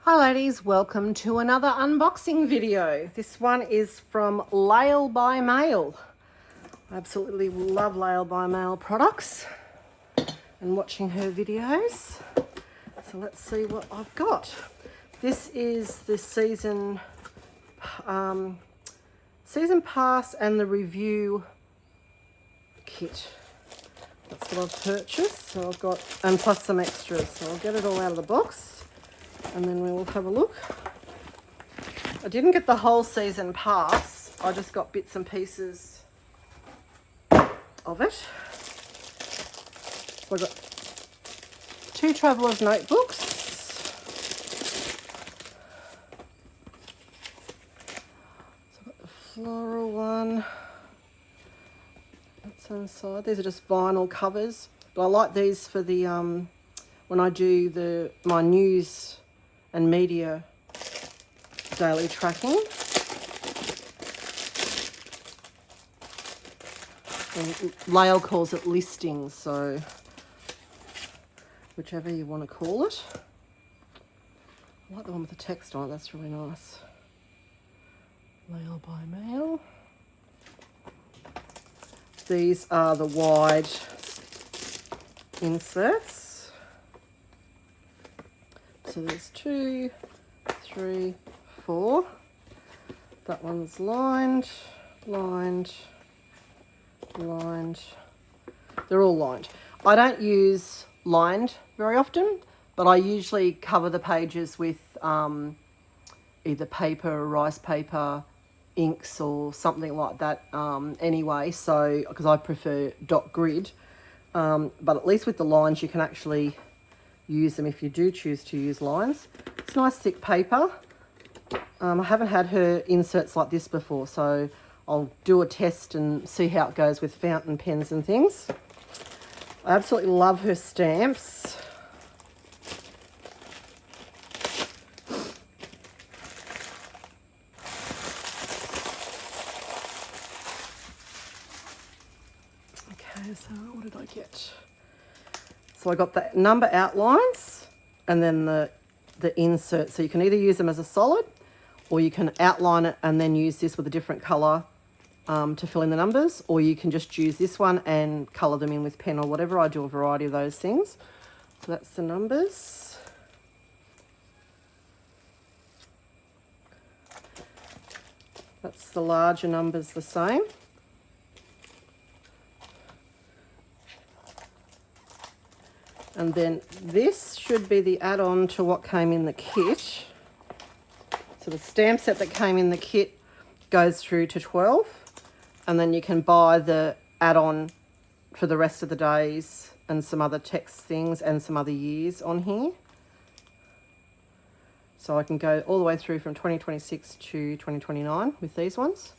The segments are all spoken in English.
Hi ladies, welcome to another unboxing video. This one is from Lael by Mail. I absolutely love Lael by Mail products and watching her videos. So let's see what I've got. This is the season pass and the review kit. That's what I've purchased. So I've got, and plus some extras. So I'll get it all out of the box and then we will have a look. I didn't get the whole season pass. I just got bits and pieces of it. So I got 2 Traveller's Notebooks. So I've got the floral one. That's inside. These are just vinyl covers. But I like these for the when I do my news and media daily tracking. And Lael calls it listings, so whichever you want to call it. I like the one with the text on it, that's really nice. Lael by Mail. These are the wide inserts. So there's 2, 3, 4. That one's lined, lined, lined. They're all lined. I don't use lined very often, but I usually cover the pages with either paper or rice paper, inks or something like that anyway, so because I prefer dot grid. But at least with the lines you can actually use them if you do choose to use lines. It's nice thick paper. I haven't had her inserts like this before, so I'll do a test and see how it goes with fountain pens and things. I absolutely love her stamps. Okay, so what did I get? So I got the number outlines and then the insert. So you can either use them as a solid or you can outline it and then use this with a different colour to fill in the numbers, or you can just use this one and colour them in with pen or whatever. I do a variety of those things. So that's the numbers. That's the larger numbers the same. And then this should be the add-on to what came in the kit. So the stamp set that came in the kit goes through to 12. And then you can buy the add-on for the rest of the days and some other text things and some other years on here. So I can go all the way through from 2026 to 2029 with these ones.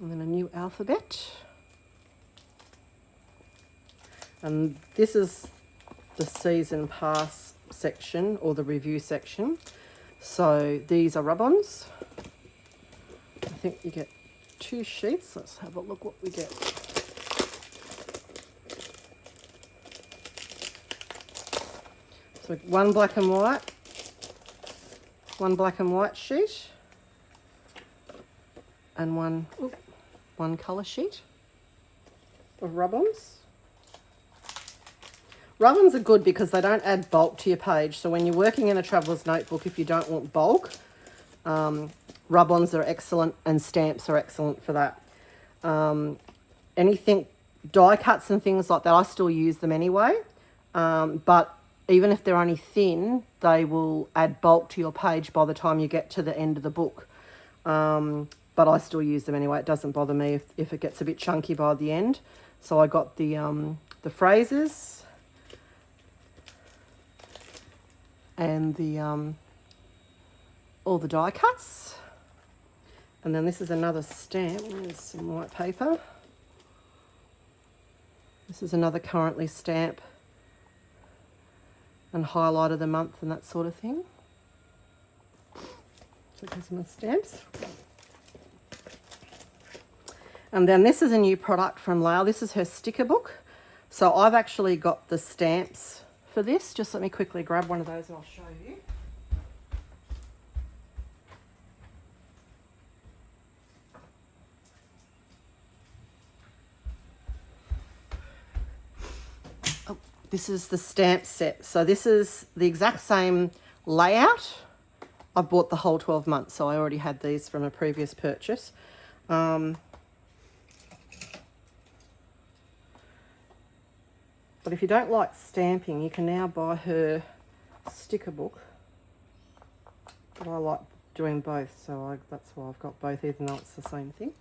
And then a new alphabet. And this is the season pass section or the review section. So these are rub-ons. I think you get 2 sheets. Let's have a look what we get. So one black and white sheet, and one colour sheet of rub-ons. Rub-ons are good because they don't add bulk to your page. So when you're working in a traveller's notebook, if you don't want bulk, rub-ons are excellent and stamps are excellent for that. Anything, die cuts and things like that, I still use them anyway. But even if they're only thin, they will add bulk to your page by the time you get to the end of the book. But I still use them anyway. It doesn't bother me if it gets a bit chunky by the end. So I got the phrases and all the die cuts. And then this is another stamp. There's some white paper. This is another currently stamp and highlight of the month and that sort of thing. So there's my stamps. And then this is a new product from Lael. This is her sticker book. So I've actually got the stamps for this. Just let me quickly grab one of those and I'll show you. Oh, this is the stamp set. So this is the exact same layout. I bought the whole 12 months, so I already had these from a previous purchase. But if you don't like stamping, you can now buy her sticker book. But I like doing both, so that's why I've got both, even though it's the same thing.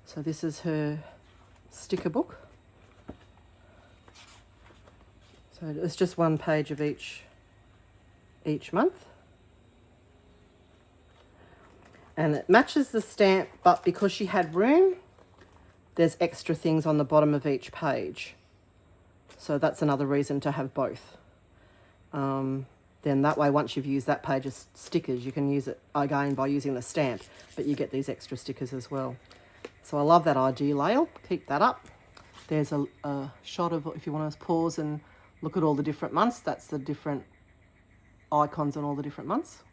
So this is her sticker book. So it's just one page of each month. And it matches the stamp, but because she had room, there's extra things on the bottom of each page. So that's another reason to have both. Then that way, once you've used that page of stickers, you can use it again by using the stamp, but you get these extra stickers as well. So I love that idea, Lael. Keep that up. There's a shot of, if you want to pause and look at all the different months, that's the different icons on all the different months.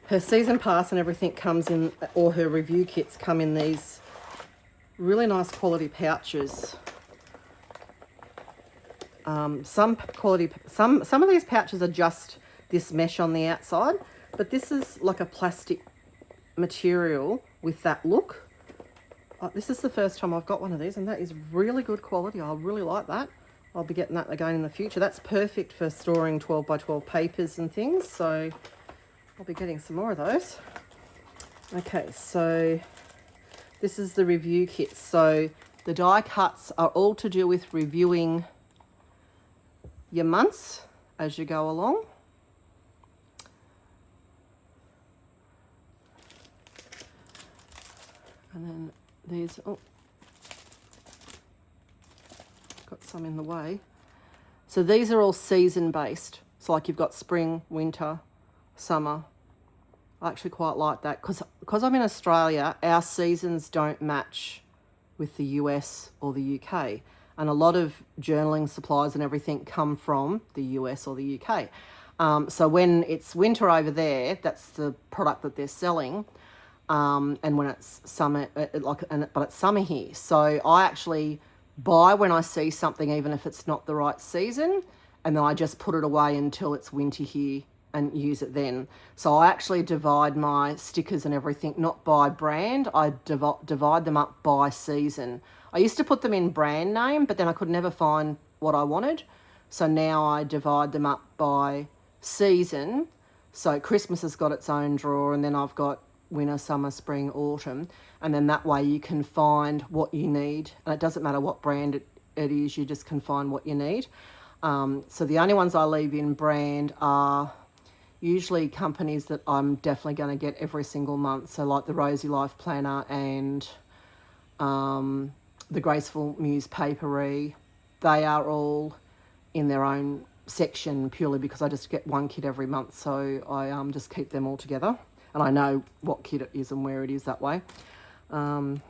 Her season pass and everything comes in, or her review kits come in these really nice quality pouches. Some of these pouches are just this mesh on the outside, but this is like a plastic material with that look. This is the first time I've got one of these, and that is really good quality. I really like that. I'll be getting that again in the future. That's perfect for storing 12 by 12 papers and things, so I'll be getting some more of those. Okay, so this is the review kit. So the die cuts are all to do with reviewing your months as you go along. And then these, oh, got some in the way. So these are all season based. So like you've got spring, winter, summer. I actually quite like that because I'm in Australia, our seasons don't match with the US or the UK. And a lot of journaling supplies and everything come from the US or the UK. So when it's winter over there, that's the product that they're selling. And when it's summer, but it's summer here. So I actually buy when I see something, even if it's not the right season, and then I just put it away until it's winter here and use it then. So I actually divide my stickers and everything, not by brand, I divide them up by season. I used to put them in brand name, but then I could never find what I wanted. So now I divide them up by season. So Christmas has got its own drawer, and then I've got winter, summer, spring, autumn. And then that way you can find what you need. And it doesn't matter what brand it is, you just can find what you need. So the only ones I leave in brand are usually companies that I'm definitely going to get every single month. So like the Rosy Life Planner and the Graceful Muse Papery, they are all in their own section purely because I just get one kit every month. So I just keep them all together. And I know what kit it is and where it is that way. But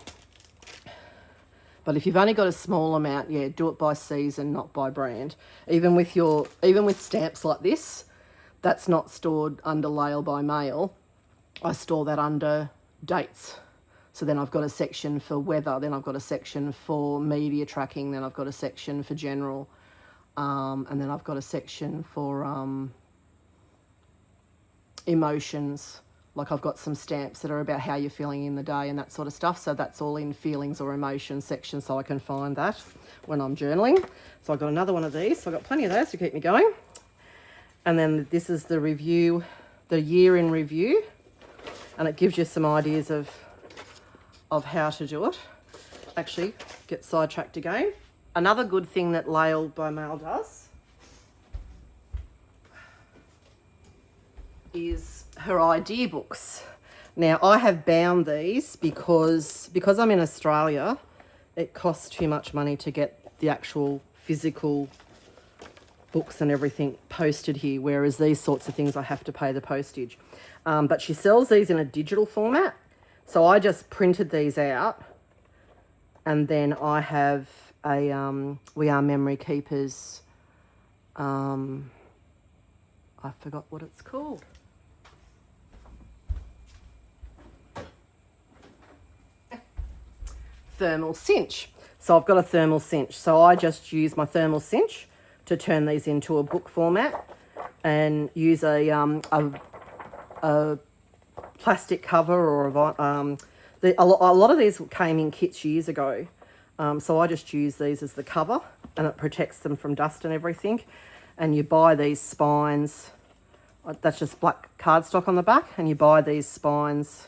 if you've only got a small amount, yeah, do it by season, not by brand. Even with stamps like this, that's not stored under Lael by Mail. I store that under dates. So then I've got a section for weather, then I've got a section for media tracking, then I've got a section for general, and then I've got a section for emotions. Like I've got some stamps that are about how you're feeling in the day and that sort of stuff. So that's all in feelings or emotions section, so I can find that when I'm journaling. So I've got another one of these. So I've got plenty of those to keep me going. And then this is the review, the year in review. And it gives you some ideas of how to do it. Actually, get sidetracked again. Another good thing that Lael by Mail does is her idea books. Now I have bound these because I'm in Australia, it costs too much money to get the actual physical books and everything posted here, whereas these sorts of things I have to pay the postage. But she sells these in a digital format. So I just printed these out And then I have a We Are Memory Keepers. I forgot what it's called. Thermal cinch. So I've got a thermal cinch. So I just use my thermal cinch to turn these into a book format, and use a plastic cover or a lot of these came in kits years ago. So I just use these as the cover, and it protects them from dust and everything. And you buy these spines. That's just black cardstock on the back, and you buy these spines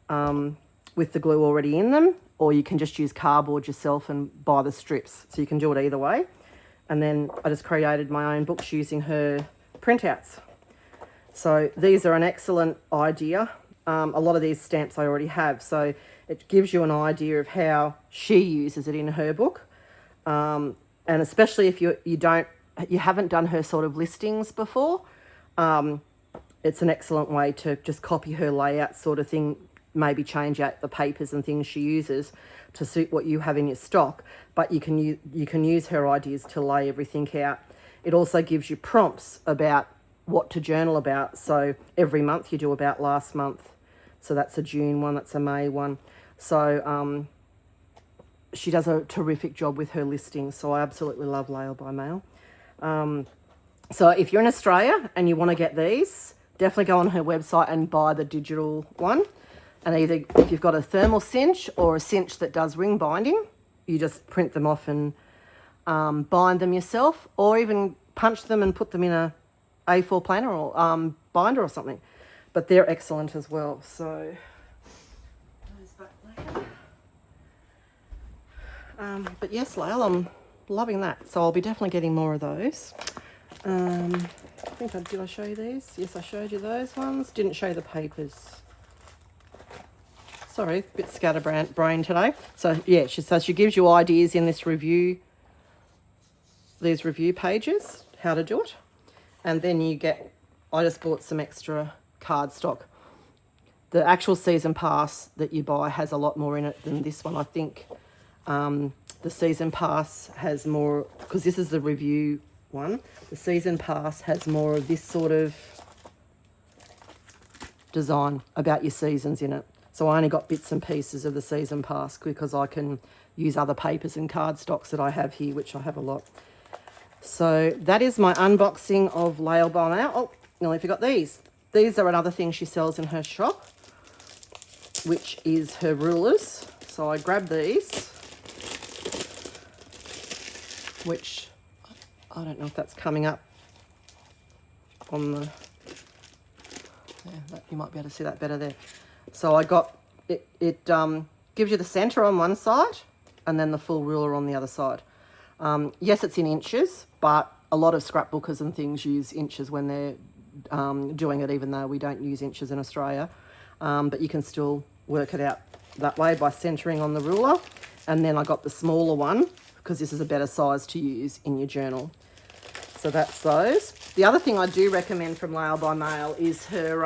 with the glue already in them, or you can just use cardboard yourself and buy the strips. So you can do it either way. And then I just created my own books using her printouts. So these are an excellent idea. A lot of these stamps I already have, so it gives you an idea of how she uses it in her book. And especially if you haven't done her sort of listings before, it's an excellent way to just copy her layout sort of thing, maybe change out the papers and things she uses to suit what you have in your stock, but you can use her ideas to lay everything out. It also gives you prompts about what to journal about. So every month you do about last month. So that's a June one, that's a May one. So she does a terrific job with her listings. So I absolutely love Lael by Mail. So if you're in Australia and you want to get these, definitely go on her website and buy the digital one. And either if you've got a thermal cinch or a cinch that does ring binding, you just print them off and bind them yourself, or even punch them and put them in a A4 planner or binder or something. But they're excellent as well. So but yes, Lael, I'm loving that. So I'll be definitely getting more of those. I think did I show you these? Yes, I showed you those ones. Didn't show the papers. Sorry, a bit scatterbrained today. So yeah, she gives you ideas in this review, these review pages, how to do it. And then I just bought some extra cardstock. The actual season pass that you buy has a lot more in it than this one. I think the season pass has more, because this is the review one. The season pass has more of this sort of design about your seasons in it. So I only got bits and pieces of the season pass because I can use other papers and cardstocks that I have here, which I have a lot. So that is my unboxing of Lael by Mail. Oh, nearly forgot these. These are another thing she sells in her shop, which is her rulers. So I grabbed these, which I don't know if that's coming up on the... Yeah, you might be able to see that better there. So I got it. It gives you the centre on one side and then the full ruler on the other side. Yes, it's in inches, but a lot of scrapbookers and things use inches when they're doing it, even though we don't use inches in Australia. But you can still work it out that way by centering on the ruler. And then I got the smaller one because this is a better size to use in your journal. So that's those. The other thing I do recommend from Lael by Mail is her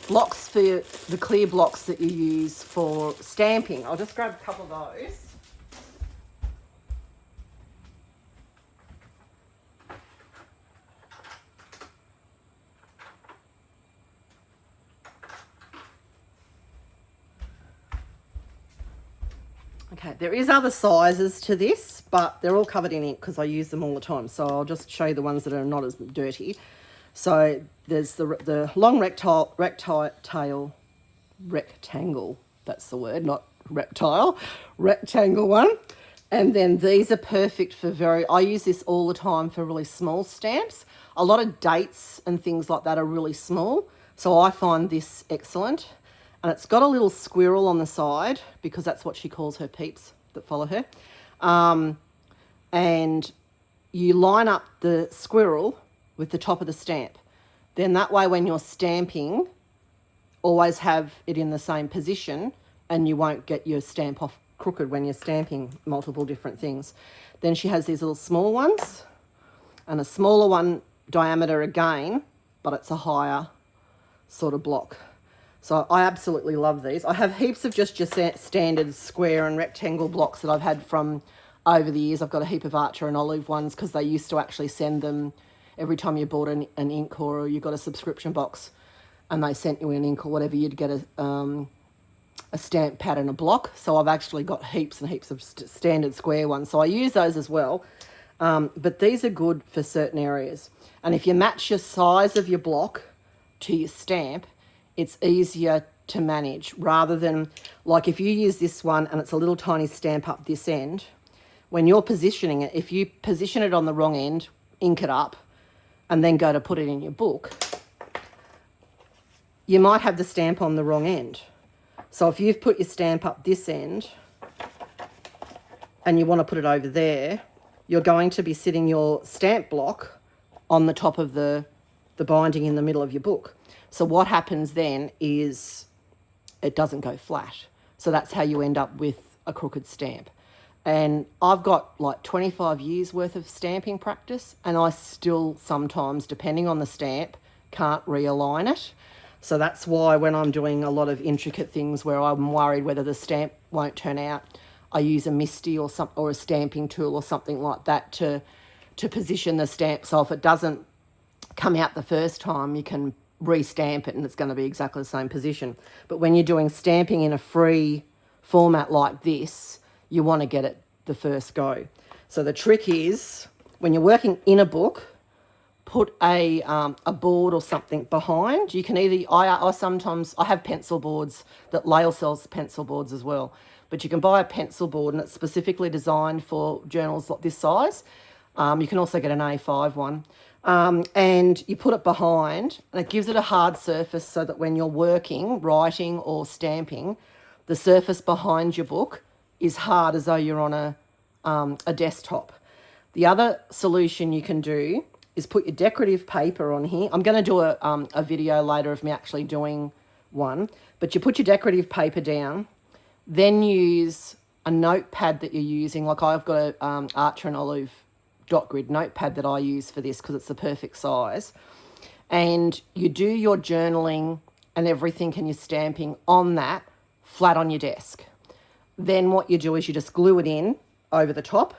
blocks, for the clear blocks that you use for stamping. I'll just grab a couple of those. Okay, there is other sizes to this, but they're all covered in ink because I use them all the time. So I'll just show you the ones that are not as dirty. So there's the long rectangle, that's the word, not reptile, rectangle one. And then these are perfect for I use this all the time for really small stamps. A lot of dates and things like that are really small. So I find this excellent. And it's got a little squirrel on the side because that's what she calls her peeps that follow her. And you line up the squirrel with the top of the stamp. Then that way when you're stamping, always have it in the same position and you won't get your stamp off crooked when you're stamping multiple different things. Then she has these little small ones and a smaller one diameter again, but it's a higher sort of block. So I absolutely love these. I have heaps of just your standard square and rectangle blocks that I've had from over the years. I've got a heap of Archer and Olive ones because they used to actually send them every time you bought an ink or you got a subscription box and they sent you an ink or whatever, you'd get a stamp pad and a block. So I've actually got heaps and heaps of standard square ones. So I use those as well. But these are good for certain areas. And if you match your size of your block to your stamp, it's easier to manage rather than, like if you use this one and it's a little tiny stamp up this end, when you're positioning it, if you position it on the wrong end, ink it up, and then go to put it in your book, you might have the stamp on the wrong end. So if you've put your stamp up this end and you want to put it over there, you're going to be sitting your stamp block on the top of the binding in the middle of your book. So what happens then is it doesn't go flat. So that's how you end up with a crooked stamp. And I've got like 25 years worth of stamping practice, and I still sometimes, depending on the stamp, can't realign it. So that's why when I'm doing a lot of intricate things where I'm worried whether the stamp won't turn out, I use a MISTI or a stamping tool or something like that to position the stamp. So if it doesn't come out the first time, you can re-stamp it and it's going to be exactly the same position. But when you're doing stamping in a free format like this, you want to get it the first go. So the trick is, when you're working in a book, put a board or something behind. You can either, I have pencil boards that Lael sells pencil boards as well, but you can buy a pencil board and it's specifically designed for journals like this size. You can also get an A5 one. And you put it behind and it gives it a hard surface so that when you're working, writing or stamping, the surface behind your book is hard as though you're on a desktop. The other solution you can do is put your decorative paper on here. I'm going to do a video later of me actually doing one, but you put your decorative paper down, then use a notepad that you're using. Like I've got a Archer and Olive dot grid notepad that I use for this because it's the perfect size. And you do your journaling and everything and your stamping on that flat on your desk. Then what you do is you just glue it in over the top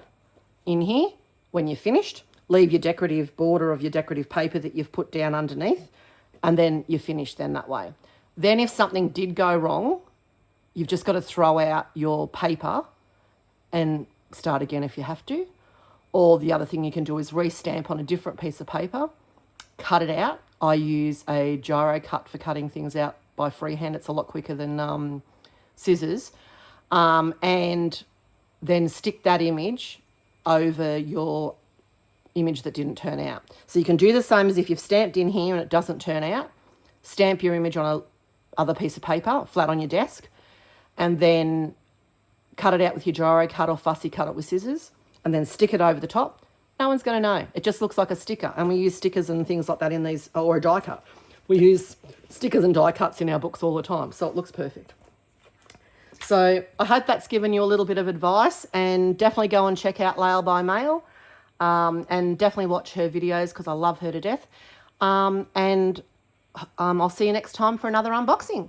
in here. When you're finished, leave your decorative border of your decorative paper that you've put down underneath, and then you're finished then that way. Then if something did go wrong, you've just got to throw out your paper and start again if you have to. Or the other thing you can do is re-stamp on a different piece of paper, cut it out. I use a gyro cut for cutting things out by freehand. It's a lot quicker than scissors. And then stick that image over your image that didn't turn out. So you can do the same as if you've stamped in here and it doesn't turn out. Stamp your image on a other piece of paper, flat on your desk, and then cut it out with your gyro cut or fussy cut it with scissors, and then stick it over the top. No one's going to know. It just looks like a sticker. And we use stickers and things like that in these, or a die cut. We use stickers and die cuts in our books all the time, so it looks perfect. So I hope that's given you a little bit of advice, and definitely go and check out Lael by Mail, and definitely watch her videos because I love her to death. And I'll see you next time for another unboxing.